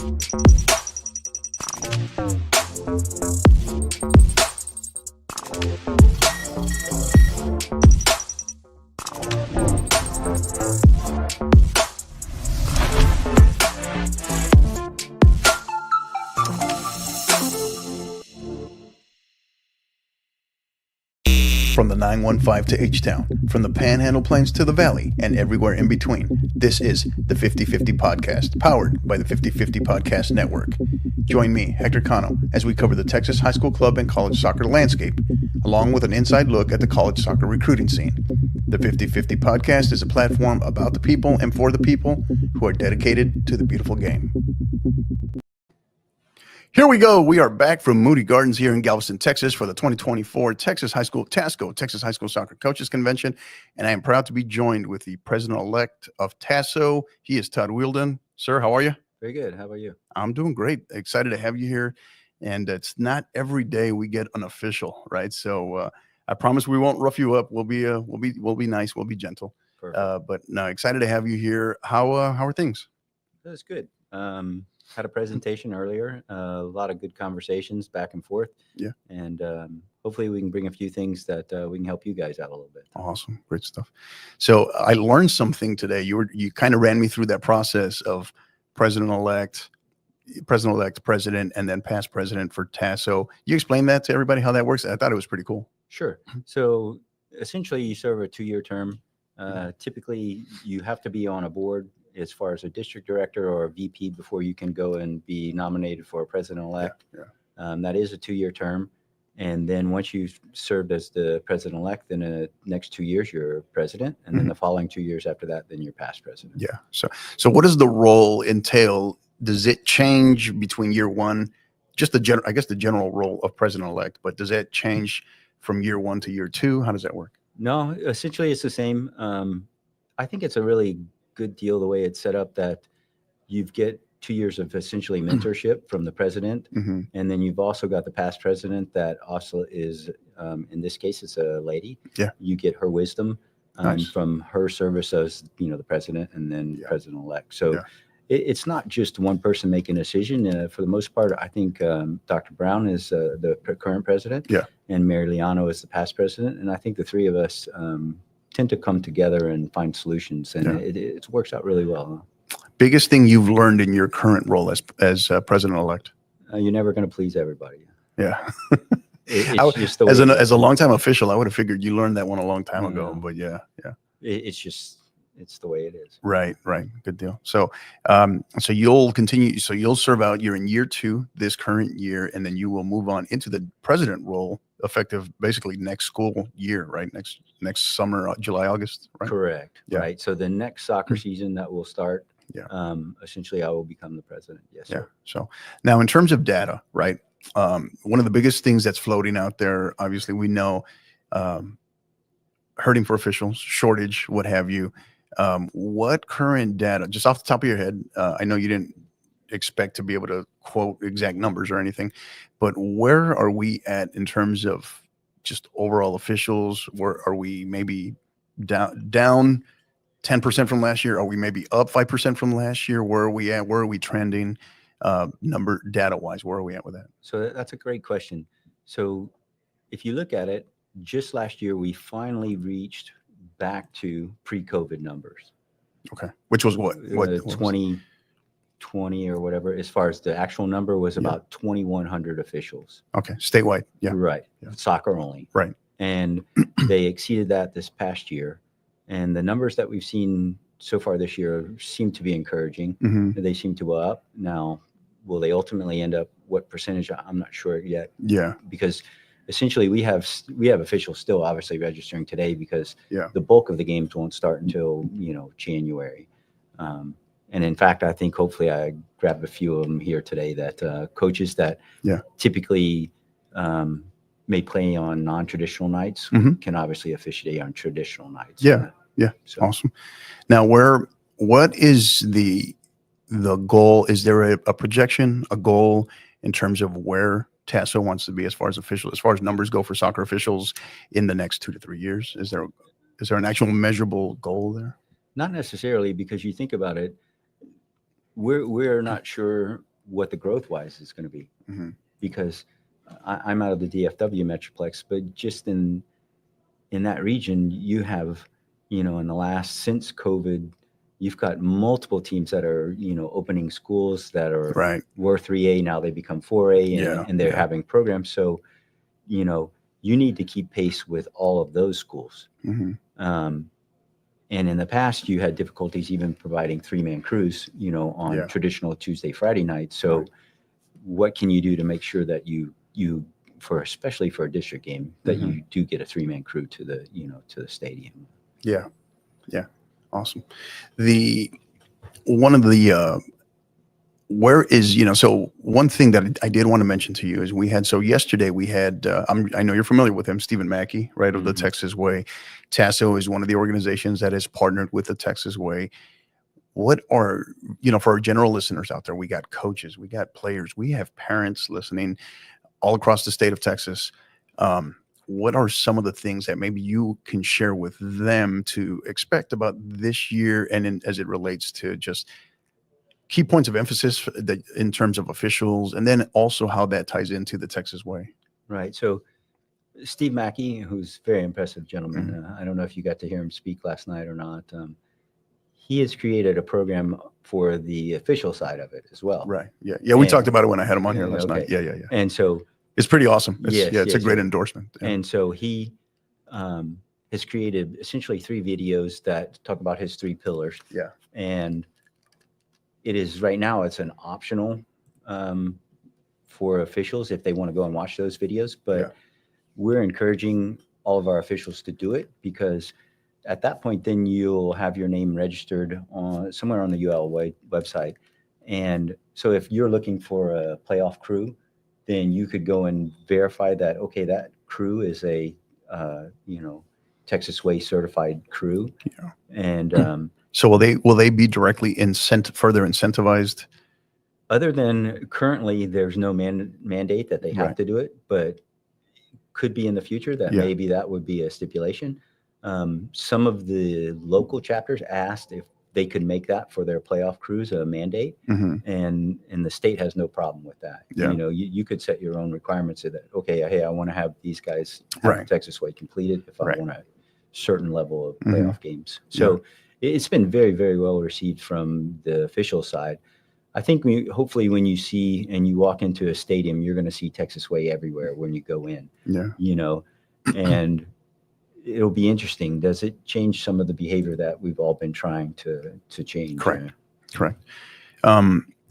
From the 915 to H-Town, from the Panhandle Plains to the Valley, and everywhere in between, this is the 50/50 Podcast, powered by the 50/50 Podcast Network. Join me, Hector Cano, as we cover the Texas high school club and college soccer landscape, along with an inside look at the college soccer recruiting scene. The 50/50 Podcast is a platform about the people and for the people who are dedicated to the beautiful game. Here we go. We are back from Moody Gardens here in Galveston, Texas for the 2024 Texas High School TASCO, Texas High School Soccer Coaches Convention. And I am proud to be joined with the president-elect of TASO. He is Todd Wheeldon. Sir, how are you? Very good. How about you? I'm doing great. Excited to have you here. And it's not every day we get an official, right? So I promise we won't rough you up. We'll be nice. We'll be gentle. But no, excited to have you here. How are things? That's good. Had a presentation earlier, a lot of good conversations back and forth. Yeah. And hopefully we can bring a few things that we can help you guys out a little bit. Awesome. Great stuff. So I learned something today. You kind of ran me through that process of president-elect, president, and then past president for TASO. You explain that to everybody, how that works? I thought it was pretty cool. Sure. So essentially you serve a 2-year term. Typically you have to be on a board as far as a district director or a VP before you can go and be nominated for a president-elect. Yeah. That is a 2-year term. And then once you've served as the president-elect, then the next 2 years, you're president. And then the following 2 years after that, then you're past president. Yeah. So what does the role entail? Does it change between year one? Just the general role of president-elect, but does that change from year one to year two? How does that work? No, essentially it's the same. I think it's a really good deal the way it's set up, that you get 2 years of essentially mentorship from the president. And then you've also got the past president that also is, in this case, it's a lady. Yeah. You get her wisdom Nice. from her service as, the president and then president-elect. So it's not just one person making a decision. For the most part, I think Dr. Brown is the current president. Yeah. And Mary Liano is the past president. And I think the three of us tend to come together and find solutions, and it works out really well. Biggest thing you've learned in your current role as president-elect? You're never going to please everybody. Yeah. It's just the way as a longtime official, I would have figured you learned that one a long time ago. But yeah. It's the way it is. Right. Good deal. So you'll continue. So you'll serve out. You're in year two this current year, and then you will move on into the president role effective basically next school year, right? Next summer, July, August, right? Correct. Yeah. Right. So the next soccer season that will start, Yeah. Essentially I will become the president. Yes, Yeah. sir. So now in terms of data, right? One of the biggest things that's floating out there, obviously we know, hurting for officials, shortage, what have you. What current data, just off the top of your head, I know you didn't expect to be able to quote exact numbers or anything, but where are we at in terms of just overall officials? Where are we maybe down 10% from last year? Are we maybe up 5% from last year? Where are we at? Where are we trending number data wise? Where are we at with that? So that's a great question. So if you look at it, just last year, we finally reached back to pre-COVID numbers. Okay. Which was what? 2020 or whatever, as far as the actual number was about 2,100 officials. Okay. Statewide. Yeah. Right. Yeah. Soccer only. Right. And they exceeded that this past year. And the numbers that we've seen so far this year seem to be encouraging. They seem to go up. Now, will they ultimately end up what percentage? I'm not sure yet. Yeah. Because essentially we have officials still obviously registering today, because Yeah. the bulk of the games won't start until January. And in fact, I think hopefully I grabbed a few of them here today that coaches that typically may play on non-traditional nights can obviously officiate on traditional nights. Yeah. So. Awesome. Now, what is the goal? Is there a projection, a goal in terms of where TASO wants to be as far as numbers go for soccer officials in the next 2 to 3 years? Is there an actual measurable goal there? Not necessarily, because you think about it, we're not sure what the growth wise is going to be, Mm-hmm. because I'm out of the DFW Metroplex, but just in that region, you have, in the last, since COVID, you've got multiple teams that are, opening schools that Right. were 3A, now they become 4A, Yeah. and they're Yeah. having programs. So, you need to keep pace with all of those schools. Mm-hmm. And in the past, you had difficulties even providing 3-man crews, on Yeah. traditional Tuesday, Friday nights. So Right. what can you do to make sure that you especially for a district game, that Mm-hmm. you do get a 3-man crew to the, to the stadium? Yeah. Yeah. Awesome. One of the, where is, so one thing that I did want to mention to you is yesterday we had, I know you're familiar with him, Stephen Mackey, right, of the Mhm. Texas Way. TASO is one of the organizations that is partnered with the Texas Way. What are, for our general listeners out there, we got coaches, we got players, we have parents listening all across the state of Texas. What are some of the things that maybe you can share with them to expect about this year, and as it relates to just key points of emphasis that in terms of officials, and then also how that ties into the Texas Way? Right. So Steve Mackey, who's a very impressive gentleman, Mhm. I don't know if you got to hear him speak last night or not. He has created a program for the official side of it as well. Right. Yeah. Yeah. We talked And about it when I had him on here yeah, last night. okay. Yeah. Yeah. Yeah. And so, It's pretty awesome. yes, It's a yes, great yes. endorsement. Yeah. And so he has created essentially 3 videos that talk about his 3 pillars. Yeah. And it is right now, it's an optional for officials if they want to go and watch those videos. But Yeah. we're encouraging all of our officials to do it, because at that point, then you'll have your name registered on somewhere on the UL website. And so if you're looking for a playoff crew, then you could go and verify that, okay, that crew is a, Texas Way certified crew. Yeah. And So will they be directly further incentivized? other than currently, there's no mandate that they have Right. to do it, but could be in the future that Yeah. maybe that would be a stipulation. Some of the local chapters asked if they could make that for their playoff crews a mandate, Mm-hmm. and the state has no problem with that. Yeah. You could set your own requirements so that, okay, hey, I want to have these guys have Right. the Texas Way completed if I Right. want a certain level of Mhm. playoff games. So it's been very, very well received from the official side. I think hopefully when you see and you walk into a stadium, you're going to see Texas Way everywhere when you go in. Yeah. And it'll be interesting. Does it change some of the behavior that we've all been trying to change? Correct. Correct.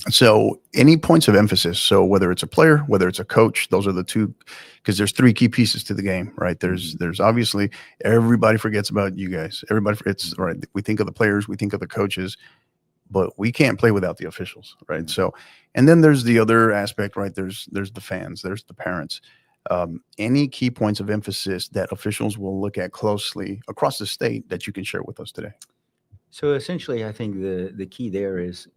So any points of emphasis? So whether it's a player, whether it's a coach, those are the two, because there's 3 key pieces to the game, right? There's obviously, everybody forgets about you guys. It's right. We think of the players, we think of the coaches, but we can't play without the officials, right? So, and then there's the other aspect, right? There's the fans, there's the parents. Any key points of emphasis that officials will look at closely across the state that you can share with us today? So essentially, I think the key there is,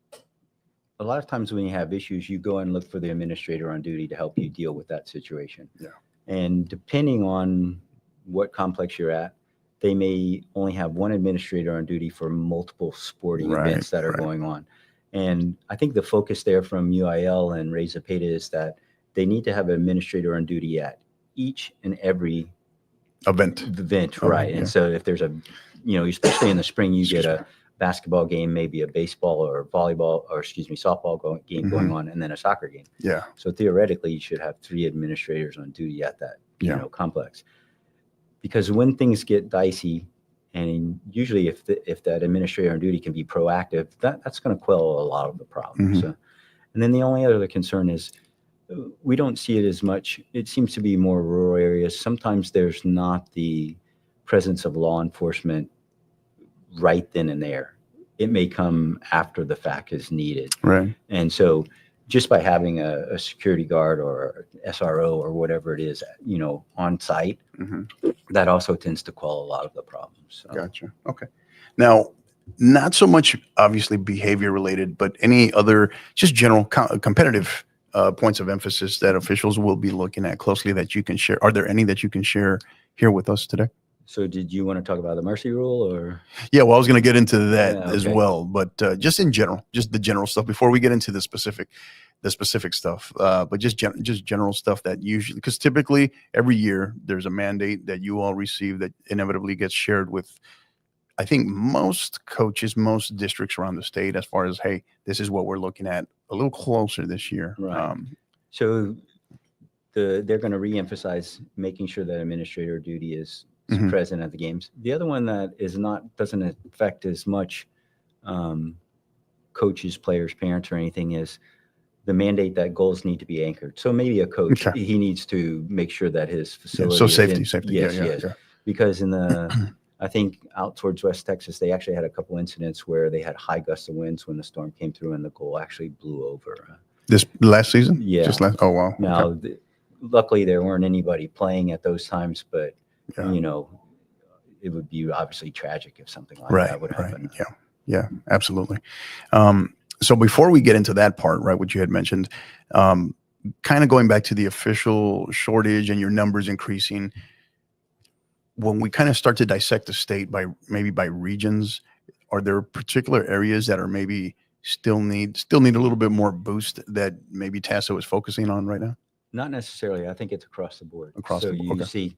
a lot of times when you have issues, you go and look for the administrator on duty to help you deal with that situation. Yeah. And depending on what complex you're at, they may only have one administrator on duty for multiple sporting events that are going on. And I think the focus there from UIL and Ray Zapata is that they need to have an administrator on duty at each and every Event, right? Yeah. And so if there's especially in the spring, you get a basketball game, maybe a baseball or volleyball, or softball game going on, and then a soccer game. Yeah. So theoretically, you should have 3 administrators on duty at that complex. Because when things get dicey, and usually if that administrator on duty can be proactive, that's going to quell a lot of the problems. Mhm. And then the only other concern is, we don't see it as much. It seems to be more rural areas. Sometimes there's not the presence of law enforcement right then and there. It may come after the fact is needed. Right. And so just by having a security guard or SRO or whatever it is, on site, that also tends to quell a lot of the problems. So. Gotcha. Okay. Now, not so much obviously behavior related, but any other just general competitive points of emphasis that officials will be looking at closely that you can share? Are there any that you can share here with us today? So did you want to talk about the mercy rule or? Yeah, well, I was going to get into that Yeah, as okay. well, but just in general, just the general stuff before we get into the specific stuff. But just general stuff that usually, because typically every year there's a mandate that you all receive that inevitably gets shared with, I think, most coaches, most districts around the state, as far as, hey, this is what we're looking at a little closer this year. Right. So they're going to reemphasize making sure that administrator duty is Mhm. present at the games. The other one that doesn't affect as much coaches, players, parents, or anything is the mandate that goals need to be anchored. So maybe a coach, Okay. he needs to make sure that his Yeah. facility So is safety. Yes, Yeah. yes. Because I think out towards West Texas, they actually had a couple incidents where they had high gusts of winds when the storm came through and the goal actually blew over. This last season? Yeah. Just last. Oh wow. Now, Okay. luckily there weren't anybody playing at those times, but Yeah. it would be obviously tragic if something like Right. that would happen. Right. Yeah. Absolutely. So before we get into that part, right, what you had mentioned, kind of going back to the official shortage and your numbers increasing, when we kind of start to dissect the state by regions, are there particular areas that are maybe still need a little bit more boost that maybe TASO is focusing on right now? Not necessarily. I think it's across the board. Across So the board, you okay. see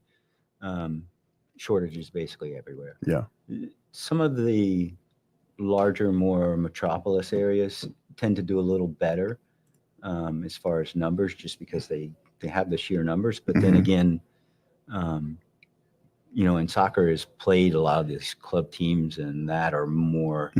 shortages basically everywhere. Yeah. Some of the larger, more metropolis areas tend to do a little better as far as numbers, just because they have the sheer numbers. But then again, in soccer is played, a lot of these club teams and that are more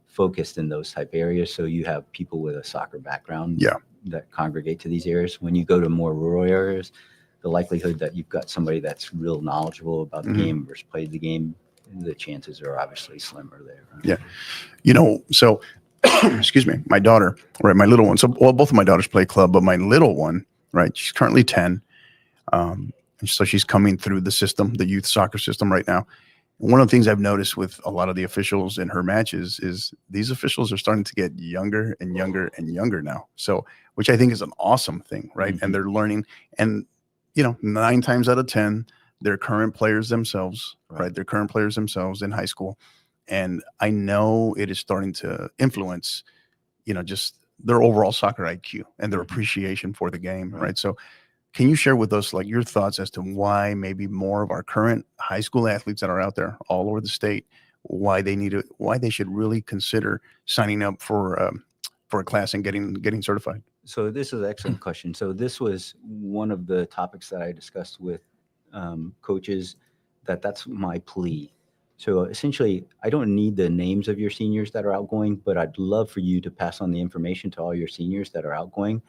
focused in those type areas. So you have people with a soccer background that congregate to these areas. When you go to more rural areas, the likelihood that you've got somebody that's real knowledgeable about the game versus played the game, the chances are obviously slimmer there. Yeah. So excuse me, my daughter, right, my little one. So, well, both of my daughters play club, but my little one, right, she's currently 10. And so she's coming through the system, the youth soccer system right now. One of the things I've noticed with a lot of the officials in her matches is these officials are starting to get younger and younger and younger now. So, which I think is an awesome thing, right? And they're learning, and 9 times out of 10, they're current players themselves, right? They're current players themselves in high school. And I know it is starting to influence, just their overall soccer IQ and their appreciation for the game, right? So can you share with us, like, your thoughts as to why maybe more of our current high school athletes that are out there all over the state, why they should really consider signing up for a class and getting certified? So this is an excellent question. So this was one of the topics that I discussed with coaches, that's my plea. So essentially, I don't need the names of your seniors that are outgoing, but I'd love for you to pass on the information to all your seniors that are outgoing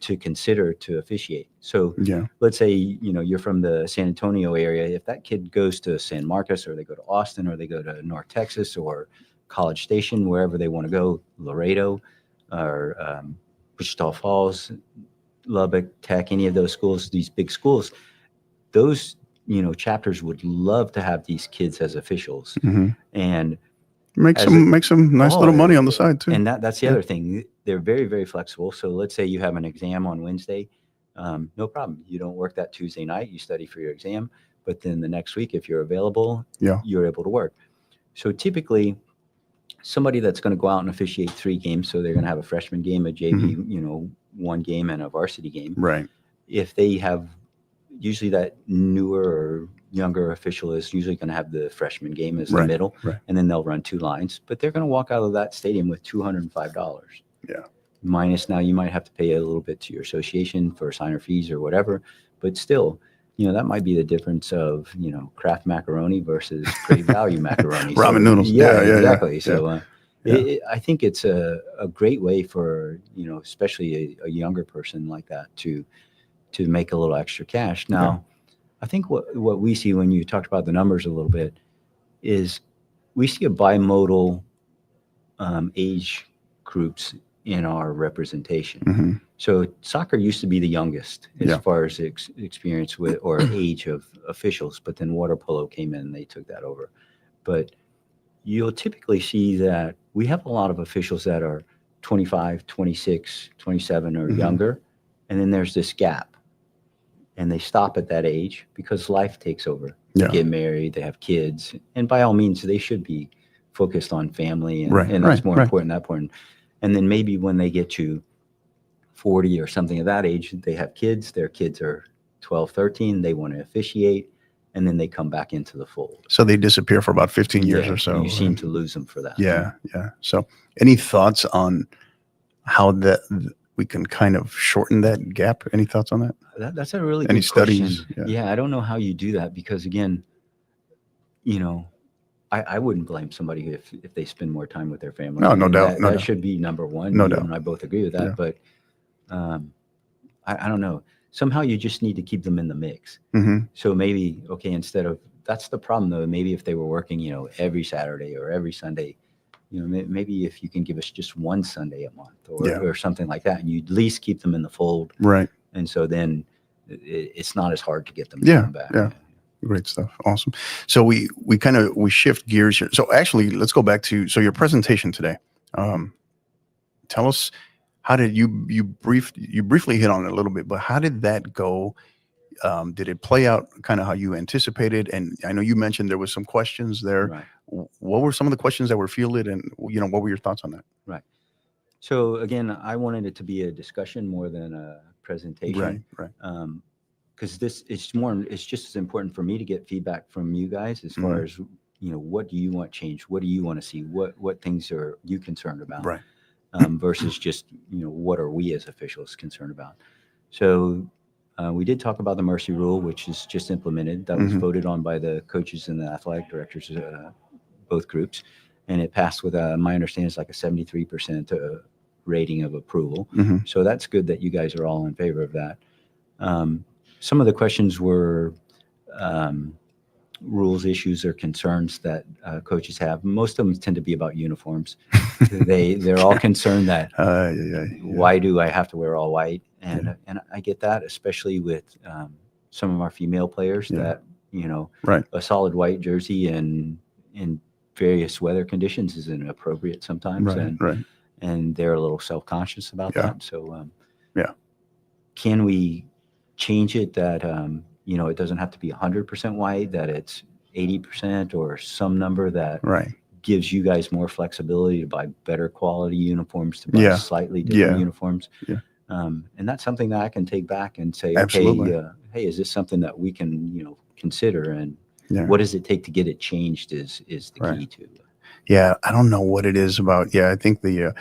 to consider to officiate. So let's say, you're from the San Antonio area. If that kid goes to San Marcos, or they go to Austin, or they go to North Texas, or College Station, wherever they want to go, Laredo, or Wichita Falls, Lubbock, Tech, any of those schools, these big schools, those chapters would love to have these kids as officials and make some nice little money on the side too. And that's the other thing. They're very, very flexible. So let's say you have an exam on Wednesday, no problem. You don't work that Tuesday night. You study for your exam, but then the next week, if you're available, you're able to work. So typically, somebody that's going to go out and officiate 3 games, so they're going to have a freshman game, a JV, 1 game, and a varsity game. Right. If they have, usually that newer or younger official is usually going to have the freshman game as the middle, and then they'll run 2 lines. But they're going to walk out of that stadium with $205. Yeah. Minus, now you might have to pay a little bit to your association for signer fees or whatever, but still, that might be the difference of, Kraft macaroni versus Great Value macaroni. Ramen noodles. Yeah, exactly. So I think it's a great way for, especially a younger person like that to make a little extra cash. Now, I think what we see when you talked about the numbers a little bit is we see a bimodal age groups in our representation. So soccer used to be the youngest as far as experience with or age of officials, but then water polo came in and they took that over. But you'll typically see that we have a lot of officials that are 25, 26, 27 or younger, and then there's this gap. And they stop at that age because life takes over. Yeah. get married, they have kids, and by all means, they should be focused on family, and, Right, and right, that's more right. important. That important, and then maybe when they get to 40 or something of that age, they have kids. Their kids are 12, 13. They want to officiate, and then they come back into the fold. So they disappear for about 15 years Yeah, or so. you seem to lose them for that. Yeah, yeah. So any thoughts on how that we can kind of shorten that gap? Any thoughts on that? That's a really Any good question. studies? Yeah. Yeah, I don't know how you do that because, again, you know, I wouldn't blame somebody if they spend more time with their family. No, I no mean, doubt, no that doubt, should be number one. no You doubt. and I both agree with that. Yeah. But um, I don't know. Somehow you just need to keep them in the mix. Mm-hmm. So maybe, okay, instead of, that's the problem though. Maybe if they were working, every Saturday or every Sunday, maybe if you can give us just one Sunday a month Yeah. or something like that, and you at least keep them in the fold. Right. And so then it's not as hard to get them to Yeah. come back. Yeah. Great stuff. Awesome. So we shift gears here. So actually, let's go back to your presentation today. Tell us, how did you briefly hit on it a little bit, but how did that go? Did it play out kind of how you anticipated? And I know you mentioned there was some questions there. Right. What were some of the questions that were fielded, and what were your thoughts on that? Right. So again, I wanted it to be a discussion more than a presentation. Right. Right. Because it's just as important for me to get feedback from you guys as far as, what do you want changed? What do you want to see? What things are you concerned about? Right. Versus just, what are we as officials concerned about? So we did talk about the mercy rule, which is just implemented. That was voted on by the coaches and the athletic directors, both groups. And it passed with, my understanding is like a 73% rating of approval. So that's good that you guys are all in favor of that. Some of the questions were rules, issues, or concerns that coaches have. Most of them tend to be about uniforms. They're all concerned that why do I have to wear all white? And I get that, especially with some of our female players that Right. a solid white jersey in various weather conditions is inappropriate sometimes, and they're a little self-conscious about that. So can we change it that it doesn't have to be 100% white, that it's 80% or some number that gives you guys more flexibility to buy better quality uniforms, to buy slightly different uniforms. And that's something that I can take back and say, Absolutely. okay, hey, is this something that we can consider, and what does it take to get it changed is the key to. Yeah, I don't know what it is about. I think the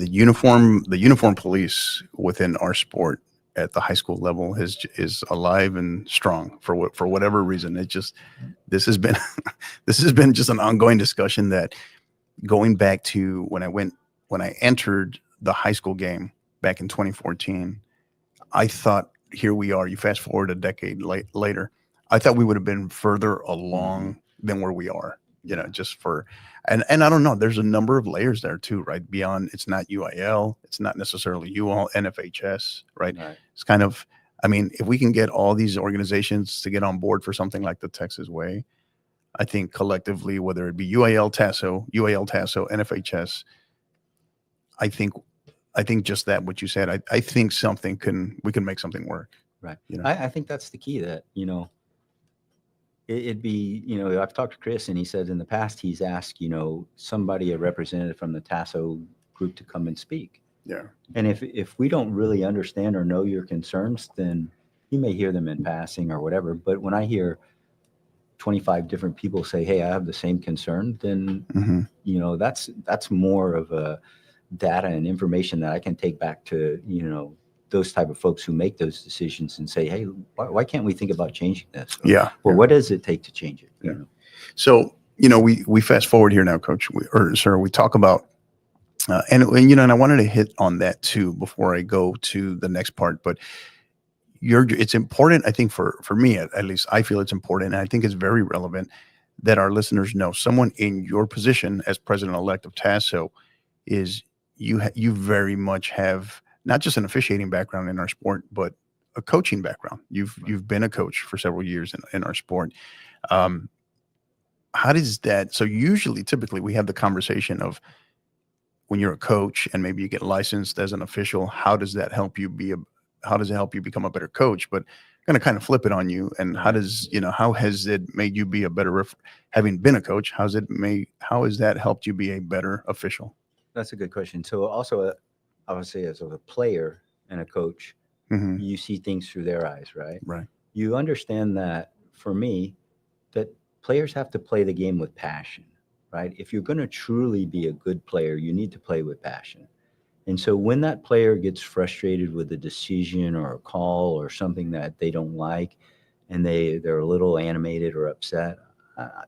uniform police within our sport at the high school level is alive and strong for whatever reason. This has been just an ongoing discussion that, going back to when I entered the high school game back in 2014, I thought, here we are. You fast forward a decade later, I thought we would have been further along than where we are. Just for, and I don't know. There's a number of layers there too, right? Beyond, it's not UIL, it's not necessarily UL, NFHS, right? It's kind of, if we can get all these organizations to get on board for something like the Texas Way, I think collectively, whether it be UAL, TASO, NFHS, I think just that, what you said, I think we can make something work. Right. I think that's the key, that, it'd be, I've talked to Chris, and he said in the past he's asked, somebody, a representative from the TASO group, to come and speak. Yeah. And if we don't really understand or know your concerns, then you may hear them in passing or whatever. But when I hear 25 different people say, hey, I have the same concern, then, that's more of a data and information that I can take back to, those type of folks who make those decisions and say, hey, why can't we think about changing this? Or what does it take to change it? So, we fast forward here now, Coach, sir, we talk about, and I wanted to hit on that too before I go to the next part, but it's important, I think, for me, at least I feel it's important, and I think it's very relevant that our listeners know, someone in your position as president-elect of TASO is you very much have not just an officiating background in our sport, but a coaching background. You've been a coach for several years in our sport. How does that? So typically, we have the conversation of, when you're a coach and maybe you get licensed as an official, how does that help you become a better coach? But going to kind of flip it on you. And how Right. does, how has it made you be a better, having been a coach, how has that helped you be a better official? That's a good question. So also, obviously, as a player and a coach, Hmm. you see things through their eyes, right? Right. You understand that for me, that players have to play the game with passion, right? If you're going to truly be a good player, you need to play with passion. And so when that player gets frustrated with a decision or a call or something that they don't like, and they're a little animated or upset,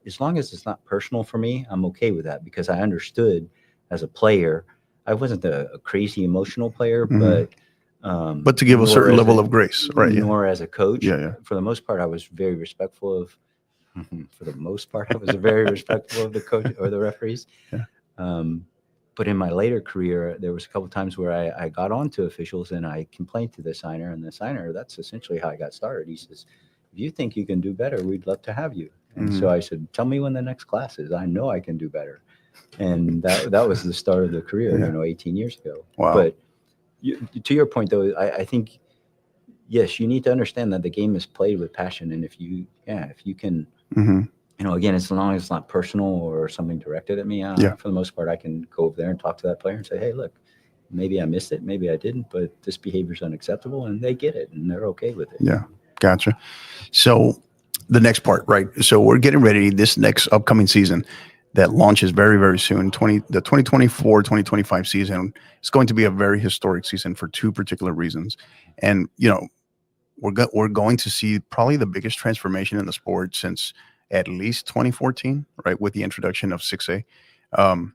as long as it's not personal for me, I'm okay with that because I understood as a player, I wasn't a crazy emotional player, Hmm. but But to give a nor certain as level a of grace, right? Yeah. nor as a coach. Yeah. Yeah. For the most part, I was very respectful of. For the most part, I was very respectful of the coach or the referees. Yeah. Um, but in my later career, there was a couple times where I got on to officials and I complained to the signer, and the signer, that's essentially how I got started. He says, "If you think you can do better, we'd love to have you." And Hmm. so I said, "Tell me when the next class is. I know I can do better." And that was the start of the career, Yeah. 18 years ago. Wow. But to your point, though, I think yes, you need to understand that the game is played with passion, and if you can, Hmm. again, as long as it's not personal or something directed at me, Yeah. for the most part, I can go over there and talk to that player and say, "Hey, look, maybe I missed it, maybe I didn't, but this behavior is unacceptable," and they get it and they're okay with it. Yeah. Gotcha. So the next part, right? So we're getting ready this next upcoming season that launches very, very soon. The 2024-2025 season is going to be a very historic season for two particular reasons. And, we're going to see probably the biggest transformation in the sport since at least 2014, right? With the introduction of 6A. Um,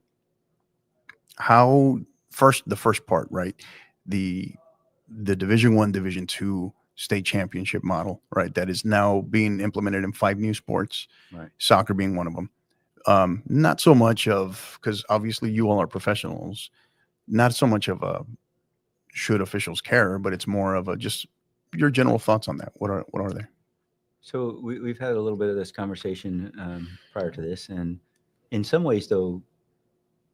how the first part, right? The Division 1, Division 2 state championship model, right? That is now being implemented in 5 new sports, Right. soccer being one of them. Not so much of, because obviously you all are professionals, not so much of a should officials care, but it's more of a just your general thoughts on that. What are they? So we've had a little bit of this conversation prior to this, and in some ways, though,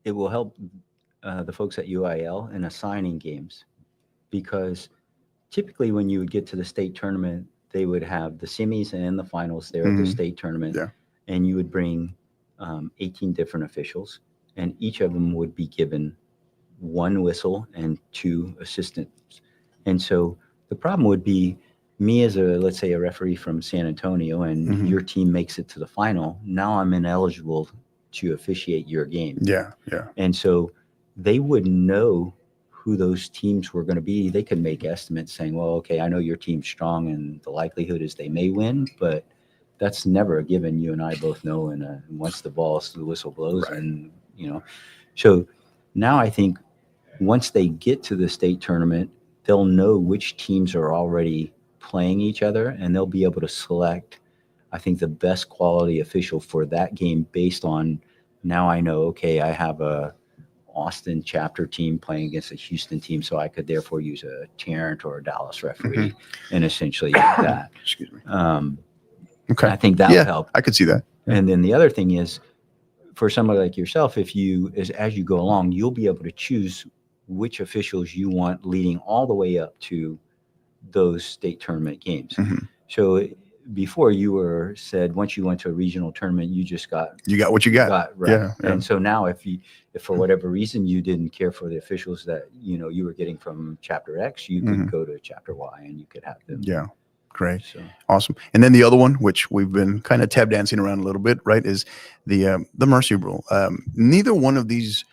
it will help the folks at UIL in assigning games because typically when you would get to the state tournament, they would have the semis and the finals there at the Hmm. state tournament, Yeah. and you would bring 18 different officials, and each of them would be given one whistle and two assistants. And so the problem would be me as let's say, a referee from San Antonio, and Hmm. your team makes it to the final. Now I'm ineligible to officiate your game. Yeah. Yeah. And so they wouldn't know who those teams were going to be. They could make estimates saying, well, okay, I know your team's strong and the likelihood is they may win, but that's never a given. You and I both know. And once the whistle blows, Right. and, so now I think once they get to the state tournament, they'll know which teams are already playing each other, and they'll be able to select, I think, the best quality official for that game based on, now I know, okay, I have a Austin chapter team playing against a Houston team, so I could therefore use a Tarrant or a Dallas referee, and essentially that. Excuse me. And Okay. I think that'll Yeah, help. I could see that. Yeah. And then the other thing is, for somebody like yourself, if as you go along, you'll be able to choose which officials you want leading all the way up to those state tournament games. Hmm. So before, you were said once you went to a regional tournament, you just You got what you got. right. Yeah. Yeah. And so now, if for whatever reason you didn't care for the officials that you were getting from chapter X, you could Hmm. go to chapter Y and you could have them. Yeah. Great. So Awesome. And then the other one, which we've been kind of tap dancing around a little bit, right, is the mercy rule. Neither one of these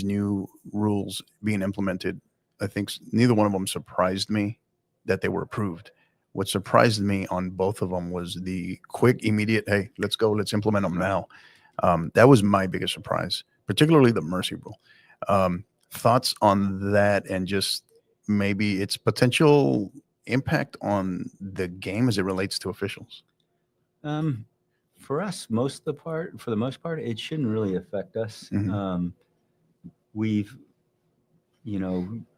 new rules being implemented, I think neither one of them surprised me that they were approved. What surprised me on both of them was the quick, immediate, hey, let's go, let's implement them Right. now. That was my biggest surprise, particularly the mercy rule. Thoughts on that and just maybe its potential impact on the game as it relates to officials? um, for us, for the most part, it shouldn't really affect us. Hmm. We've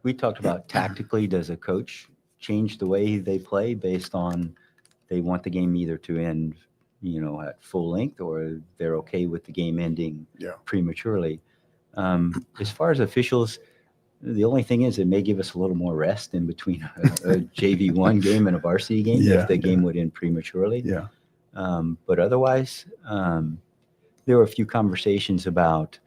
we talked about tactically, does a coach change the way they play based on they want the game either to end, at full length, or they're okay with the game ending Yeah. prematurely. As far as officials, The only thing is, it may give us a little more rest in between a JV1 game and a varsity game Yeah, if the game would end prematurely. Yeah. But otherwise, there were a few conversations about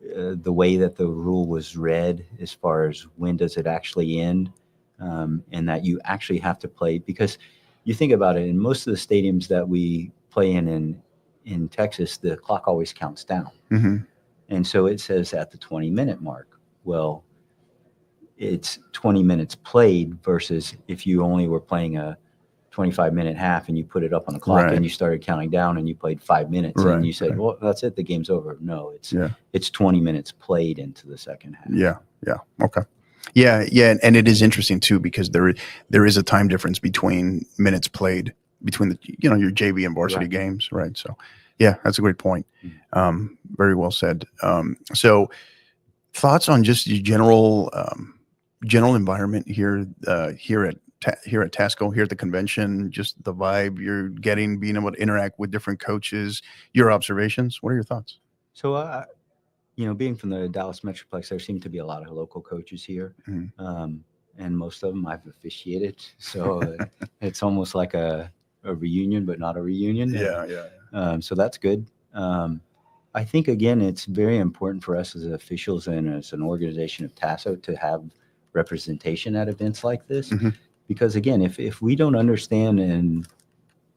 the way that the rule was read as far as when does it actually end, and that you actually have to play, because you think about it, in most of the stadiums that we play in Texas, the clock always counts down. Mm-hmm. And so it says at the 20-minute mark. Well, it's 20 minutes played versus if you only were playing a 25-minute half and you put it up on the clock Right. and you started counting down and you played 5 minutes Right, and you said, right. well, that's it, the game's over. No, Yeah. it's 20 minutes played into the second half. Yeah. Okay. Yeah. And it is interesting too, because there is a time difference between minutes played between the, your JV and varsity Right. games, right? So, yeah, that's a great point. Mhm. Very well said. So, thoughts on just the general environment here here at TASCO, here at the convention, just the vibe you're getting, being able to interact with different coaches, your observations. What are your thoughts? So, being from the Dallas Metroplex, there seem to be a lot of local coaches here. Mhm. And most of them I've officiated. So it's almost like a reunion, but not a reunion. Yeah. So that's good. I think, again, it's very important for us as officials and as an organization of TASO to have representation at events like this. Mhm. Because, again, if we don't understand and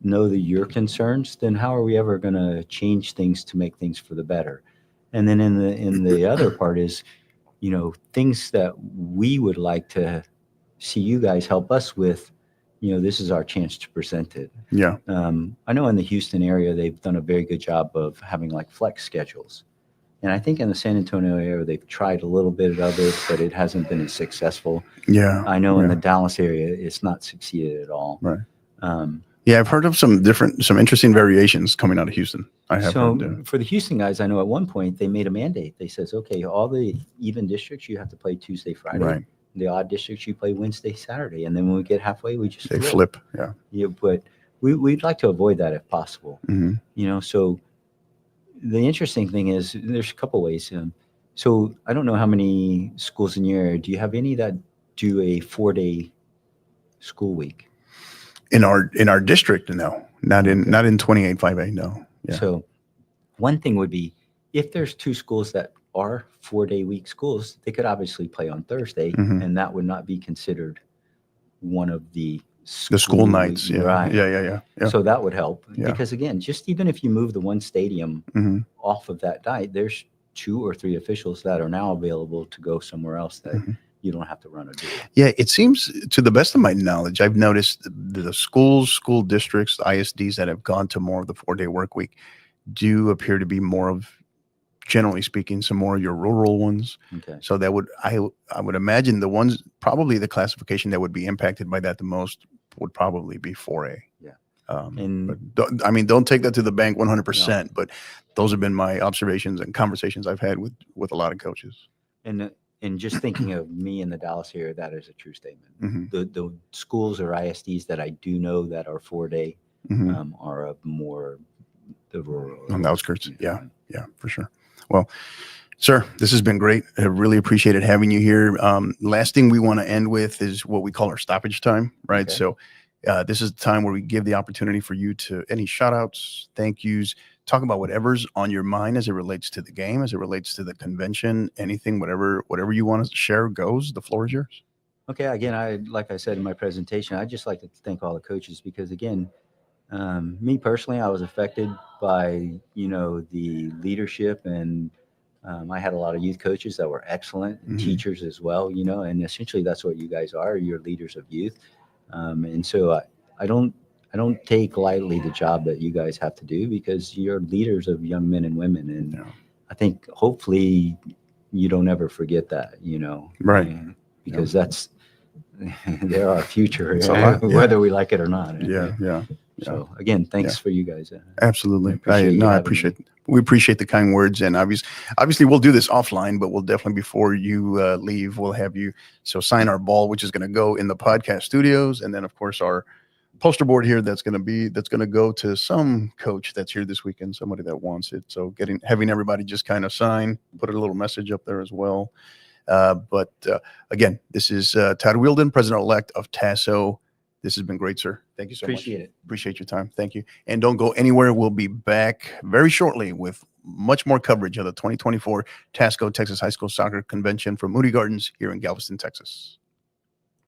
know your concerns, then how are we ever going to change things to make things for the better? And then in the other part is, things that we would like to see you guys help us with. This is our chance to present it. Yeah. I know in the Houston area, they've done a very good job of having like flex schedules. And I think in the San Antonio area, they've tried a little bit of it, but it hasn't been as successful. Yeah. I know in the Dallas area, it's not succeeded at all. Right. Um, Yeah, I've heard of some interesting variations coming out of Houston. I have so heard. for the Houston guys, I know at one point they made a mandate. They says, okay, all the even districts, you have to play Tuesday, Friday. Right. The odd districts, you play Wednesday, Saturday. And then when we get halfway, we just They flip. Yeah. Yeah, but we'd like to avoid that if possible. Mm-hmm. So the interesting thing is there's a couple ways. So I don't know how many schools in your area. Do you have any that do a 4-day school week? In our district, no, not in 28-5A, no. Yeah. So one thing would be, if there's two schools that are 4-day week schools, they could obviously play on Thursday, Mhm. and that would not be considered one of the school nights. Yeah. Right. Yeah. So that would help, Yeah. because again, just even if you move the one stadium Mhm. off of that night, there's 2 or 3 officials that are now available to go somewhere else that Mhm. you don't have to run a duel. Yeah, it seems, to the best of my knowledge, I've noticed the school districts, the ISDs that have gone to more of the 4-day work week do appear to be more of, generally speaking, some more of your rural ones. Okay. So that I would imagine the ones, probably the classification that would be impacted by that the most would probably be 4A. Yeah. But don't take that to the bank 100%, but those have been my observations and conversations I've had with a lot of coaches. And just thinking of me in the Dallas area, that is a true statement. Mhm. The schools or ISDs that I do know that are 4-day Mhm. are of more the rural On the outskirts. Yeah, for sure. Well, sir, this has been great. I really appreciated having you here. Last thing we want to end with is what we call our stoppage time, right? Okay. So this is the time where we give the opportunity for you to any shout outs, thank yous, talk about whatever's on your mind as it relates to the game, as it relates to the convention, anything, whatever you want to share goes. The floor is yours. Okay. Again, like I said in my presentation, I'd just like to thank all the coaches, because again, me personally, I was affected by, the leadership, and I had a lot of youth coaches that were excellent, Mhm. teachers as well, and essentially that's what you guys are. You're leaders of youth. And so I don't take lightly the job that you guys have to do, because you're leaders of young men and women. And Yeah. I think hopefully you don't ever forget that, Right. because that's, they're our future, It's a lot, yeah. whether we like it or not. Yeah. So again, thanks for you guys. Absolutely. I appreciate we appreciate the kind words, and obviously we'll do this offline, but we'll definitely, before you leave, we'll have you sign our ball, which is going to go in the podcast studios, and then of course our poster board here that's going to go to some coach that's here this weekend, somebody that wants it. So having everybody just kind of sign, put a little message up there as well. Again, this is Todd Wheeldon, President-elect of TASO. This has been great, sir. Thank you so much. Appreciate it. Appreciate your time. Thank you. And don't go anywhere. We'll be back very shortly with much more coverage of the 2024 TASCO Texas High School Soccer Convention from Moody Gardens here in Galveston, Texas.